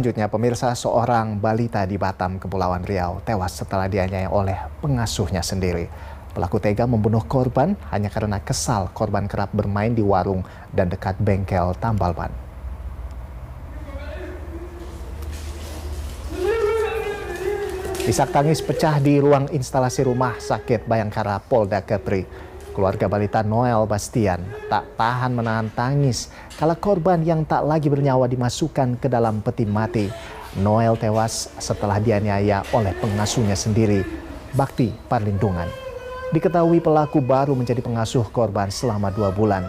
Selanjutnya, pemirsa, seorang balita di Batam, Kepulauan Riau, tewas setelah dianiaya oleh pengasuhnya sendiri. Pelaku tega membunuh korban hanya karena kesal korban kerap bermain di warung dan dekat bengkel tambal ban. Isak tangis pecah di ruang instalasi rumah sakit Bayangkara, Polda Kepri. Keluarga balita Noel Bastian tak tahan menahan tangis kala korban yang tak lagi bernyawa dimasukkan ke dalam peti mati. Noel tewas setelah dianiaya oleh pengasuhnya sendiri, Bakti Parlindungan. Diketahui pelaku baru menjadi pengasuh korban selama 2 bulan.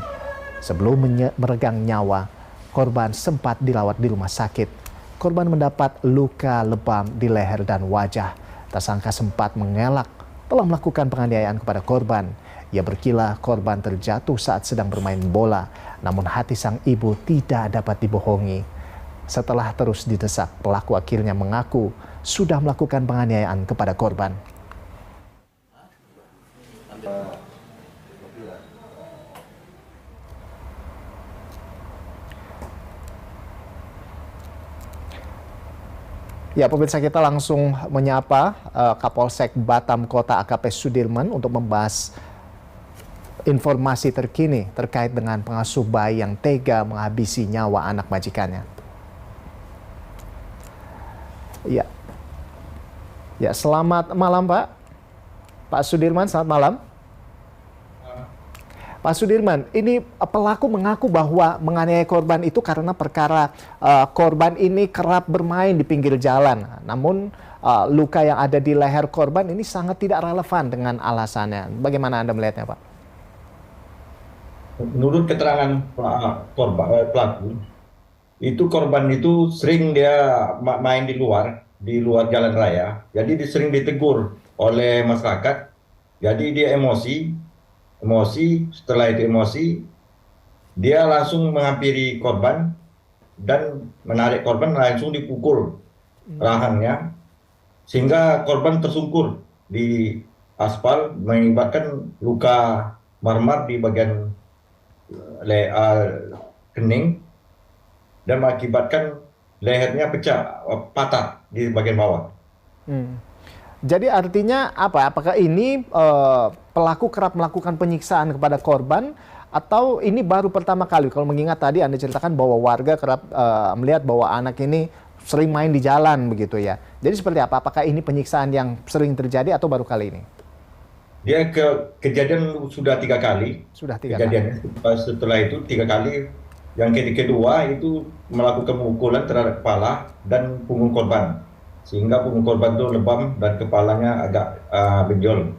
Sebelum meregang nyawa, korban sempat dirawat di rumah sakit. Korban mendapat luka lebam di leher dan wajah. Tersangka sempat mengelak telah melakukan penganiayaan kepada korban. Ia berkilah korban terjatuh saat sedang bermain bola, namun hati sang ibu tidak dapat dibohongi. Setelah terus didesak, pelaku akhirnya mengaku sudah melakukan penganiayaan kepada korban. Ya, pemirsa, kita langsung menyapa Kapolsek Batam Kota AKP Sudirman untuk membahas informasi terkini terkait dengan pengasuh bayi yang tega menghabisi nyawa anak majikannya. Ya, selamat malam Pak Sudirman, selamat malam. Pak Sudirman, ini pelaku mengaku bahwa menganiaya korban itu karena perkara korban ini kerap bermain di pinggir jalan. Namun luka yang ada di leher korban ini sangat tidak relevan dengan alasannya. Bagaimana Anda melihatnya, Pak? Menurut keterangan pelaku, itu korban itu sering dia main di luar jalan raya. Jadi sering ditegur oleh masyarakat. Jadi dia emosi, setelah itu emosi, dia langsung menghampiri korban dan menarik korban, langsung dipukul rahangnya, sehingga korban tersungkur di aspal mengakibatkan luka marmar di bagian kening dan mengakibatkan lehernya patah di bagian bawah. Jadi artinya apa? Apakah ini pelaku kerap melakukan penyiksaan kepada korban atau ini baru pertama kali? Kalau mengingat tadi Anda ceritakan bahwa warga kerap melihat bahwa anak ini sering main di jalan begitu ya. Jadi seperti apa? Apakah ini penyiksaan yang sering terjadi atau baru kali ini? Dia kejadian sudah 3 kali. Sudah 3 kejadian kali. Setelah itu 3 kali. Yang kedua itu melakukan pemukulan terhadap kepala dan punggung korban, sehingga punggung korban itu lebam dan kepalanya agak benjol.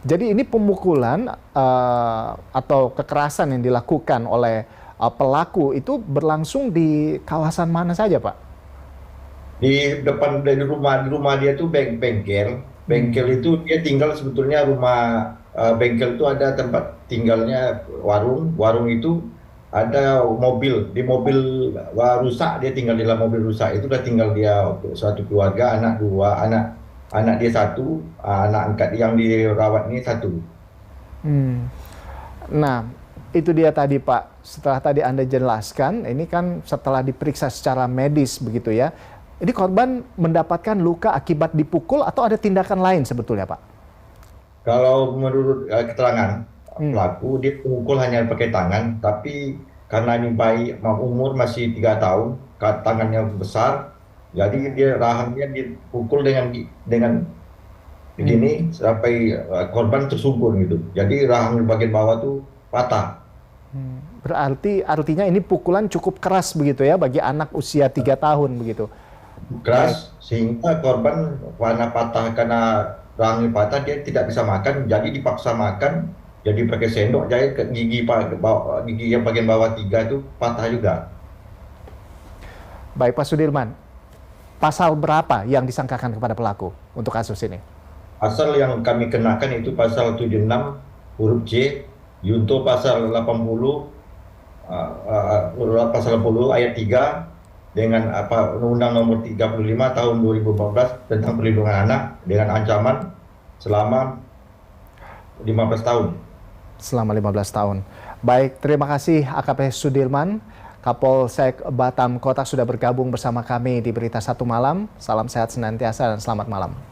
Jadi ini pemukulan atau kekerasan yang dilakukan oleh pelaku itu berlangsung di kawasan mana saja, Pak? Di depan dari rumah dia tuh bengkel. Bengkel itu dia tinggal, sebetulnya rumah bengkel itu ada tempat tinggalnya warung. Warung itu ada mobil, di mobil rusak, dia tinggal di dalam mobil rusak. Itu udah tinggal dia satu keluarga, anak 2, anak dia 1, anak angkat yang dirawat ini 1. Nah, itu dia tadi Pak, setelah tadi Anda jelaskan, ini kan setelah diperiksa secara medis begitu ya. Ini korban mendapatkan luka akibat dipukul atau ada tindakan lain sebetulnya, Pak? Kalau menurut keterangan pelaku, dia pukul hanya pakai tangan, tapi karena ini bayi umur masih 3 tahun, tangannya besar, jadi dia rahangnya dipukul dengan begini sampai korban tersungkur gitu. Jadi rahang bagian bawah tuh patah. Berarti artinya ini pukulan cukup keras begitu ya bagi anak usia 3 tahun begitu. Keras, sehingga korban warna patah, karena rahangnya patah, dia tidak bisa makan, jadi dipaksa makan, jadi pakai sendok, jadi gigi yang bagian bawah 3 itu patah juga. Baik Pak Sudirman, pasal berapa yang disangkakan kepada pelaku untuk kasus ini? Pasal yang kami kenakan itu pasal 76 huruf C, junto pasal 80 pasal 80 ayat 3 dengan Undang-Undang Nomor 35 Tahun 2014 tentang Perlindungan Anak dengan ancaman selama 15 tahun. Selama 15 tahun. Baik, terima kasih AKP Sudirman. Kapolsek Batam Kota sudah bergabung bersama kami di Berita Satu Malam. Salam sehat senantiasa dan selamat malam.